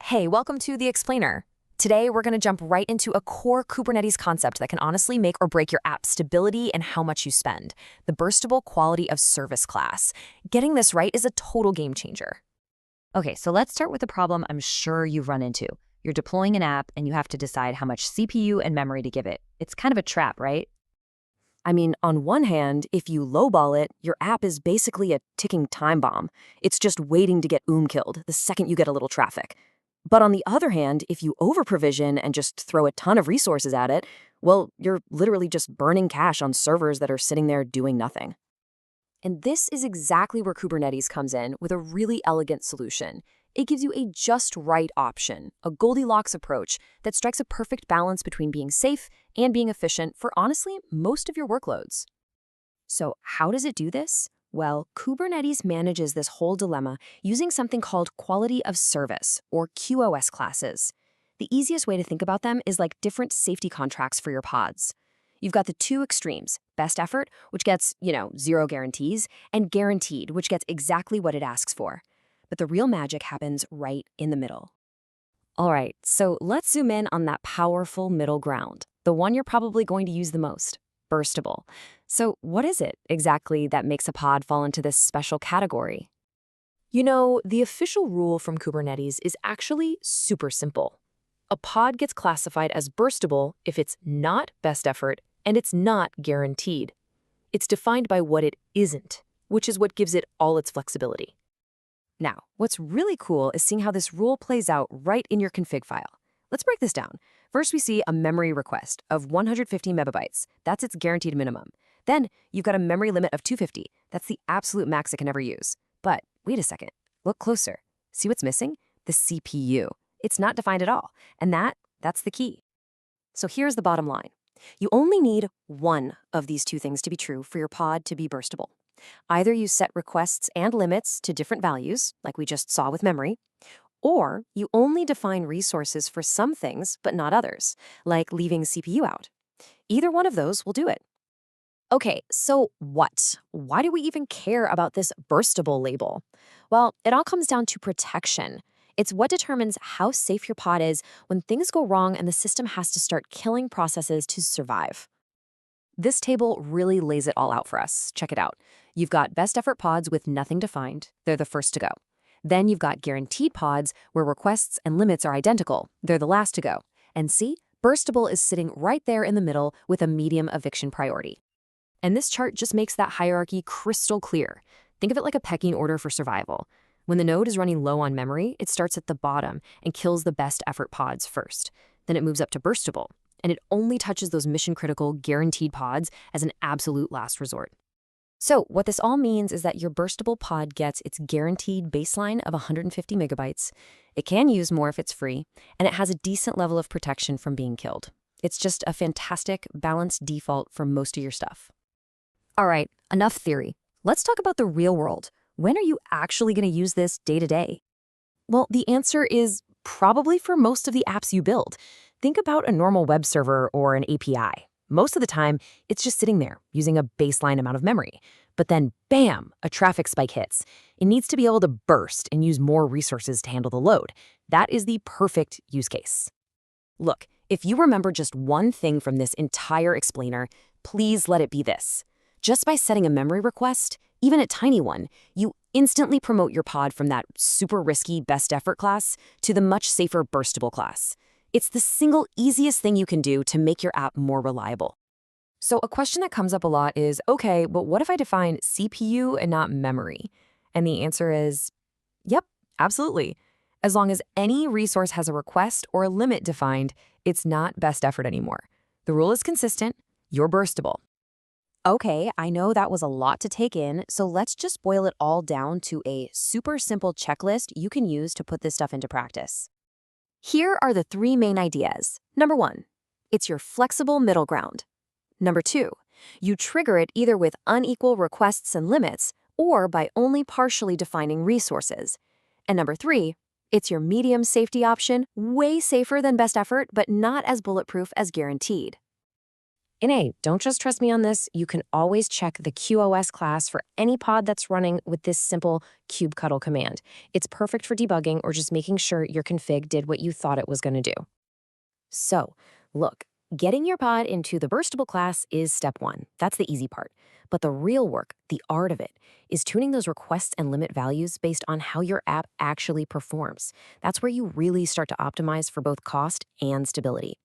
Hey, welcome to The Explainer. Today, we're going to jump right into a core Kubernetes concept that can honestly make or break your app's stability and how much you spend, the burstable quality of service class. Getting this right is a total game changer. Okay, so let's start with a problem I'm sure you've run into. You're deploying an app and you have to decide how much CPU and memory to give it. It's kind of a trap, right? I mean, on one hand, if you lowball it, your app is basically a ticking time bomb. It's just waiting to get killed the second you get a little traffic. But on the other hand, if you over-provision and just throw a ton of resources at it, well, you're literally just burning cash on servers that are sitting there doing nothing. And this is exactly where Kubernetes comes in with a really elegant solution. It gives you a just right option, a Goldilocks approach that strikes a perfect balance between being safe and being efficient for honestly most of your workloads. So how does it do this? Well, Kubernetes manages this whole dilemma using something called quality of service, or QoS classes. The easiest way to think about them is like different safety contracts for your pods. You've got the two extremes, best effort, which gets, zero guarantees, and guaranteed, which gets exactly what it asks for. But the real magic happens right in the middle. All right, so let's zoom in on that powerful middle ground, the one you're probably going to use the most, burstable. So what is it exactly that makes a pod fall into this special category? The official rule from Kubernetes is actually super simple. A pod gets classified as burstable if it's not best effort and it's not guaranteed. It's defined by what it isn't, which is what gives it all its flexibility. Now, what's really cool is seeing how this rule plays out right in your config file. Let's break this down. First, we see a memory request of 150 megabytes. That's its guaranteed minimum. Then, you've got a memory limit of 250. That's the absolute max it can ever use. But wait a second. Look closer. See what's missing? The CPU. It's not defined at all. And that's the key. So here's the bottom line. You only need one of these two things to be true for your pod to be burstable. Either you set requests and limits to different values, like we just saw with memory, or you only define resources for some things but not others, like leaving CPU out. Either one of those will do it. Okay, so what? Why do we even care about this burstable label? Well, it all comes down to protection. It's what determines how safe your pod is when things go wrong and the system has to start killing processes to survive. This table really lays it all out for us. Check it out. You've got best effort pods with nothing defined. They're the first to go. Then you've got guaranteed pods where requests and limits are identical. They're the last to go. And see, burstable is sitting right there in the middle with a medium eviction priority. And this chart just makes that hierarchy crystal clear. Think of it like a pecking order for survival. When the node is running low on memory, it starts at the bottom and kills the best effort pods first. Then it moves up to burstable, and it only touches those mission-critical, guaranteed pods as an absolute last resort. So what this all means is that your burstable pod gets its guaranteed baseline of 150 megabytes. It can use more if it's free, and it has a decent level of protection from being killed. It's just a fantastic, balanced default for most of your stuff. All right, enough theory. Let's talk about the real world. When are you actually going to use this day to day? Well, the answer is probably for most of the apps you build. Think about a normal web server or an API. Most of the time, it's just sitting there using a baseline amount of memory. But then, bam, a traffic spike hits. It needs to be able to burst and use more resources to handle the load. That is the perfect use case. Look, if you remember just one thing from this entire explainer, please let it be this. Just by setting a memory request, even a tiny one, you instantly promote your pod from that super risky best effort class to the much safer burstable class. It's the single easiest thing you can do to make your app more reliable. So a question that comes up a lot is, okay, but what if I define CPU and not memory? And the answer is, yep, absolutely. As long as any resource has a request or a limit defined, it's not best effort anymore. The rule is consistent, you're burstable. Okay, I know that was a lot to take in, so let's just boil it all down to a super simple checklist you can use to put this stuff into practice. Here are the three main ideas. Number 1, it's your flexible middle ground. Number 2, you trigger it either with unequal requests and limits or by only partially defining resources. And number 3, it's your medium safety option, way safer than best effort, but not as bulletproof as guaranteed. And hey, don't just trust me on this. You can always check the QoS class for any pod that's running with this simple kubectl command. It's perfect for debugging or just making sure your config did what you thought it was going to do. So, look, getting your pod into the burstable class is step one. That's the easy part. But the real work, the art of it, is tuning those requests and limit values based on how your app actually performs. That's where you really start to optimize for both cost and stability.